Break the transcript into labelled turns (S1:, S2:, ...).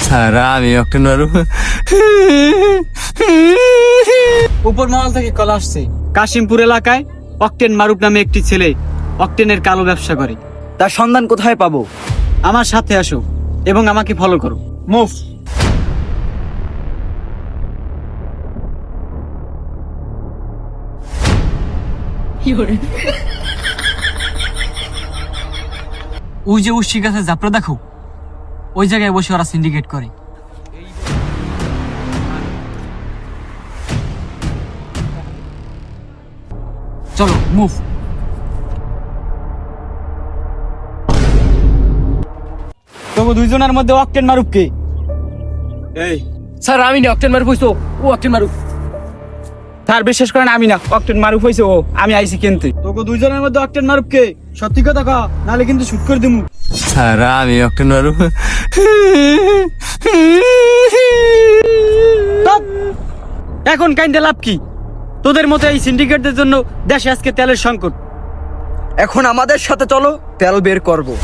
S1: Sir আমি octane মারু।
S2: উপর মহল থেকে কল আসছে, কাশিমপুর এলাকায় অক্টেন মারুফ নামে একটি ছেলে অক্টেনের কালো ব্যবসা করে।
S3: তার সন্ধান কোথায় পাবো?
S2: আমার সাথে আসো এবং আমাকে ফলো করো। মুভ। ওই যে উশি গাছে জাপড়া দেখো, ওই জায়গায় বসে ওরা সিন্ডিকেট করে। চলো মুভ। তবু দুইজনের মধ্যে অক্টেন মারুফ কে?
S3: এই
S4: স্যার আমি না, অক্টেন মারুফ হইছো ও অক্টেন মারুফ।
S3: স্যার বিশ্বাস করেন আমি না, অক্টেন মারুফ হয়েছে ও, আমি আইছি কিনতে।
S2: তোকে দুইজনের মধ্যে অক্টেন মারুফ কে? সত্যি কথা কও, নালে কিন্তু শুট করে দিমু।
S1: স্যার আমি অক্টেন মারু।
S2: চুপ! এখন কাইন্দে লাভ কি? তোদের মতো এই সিন্ডিকেটদের জন্য দেশে আজকে তেলের সংকট।
S3: এখন আমাদের সাথে চলো, তেল বের করবো।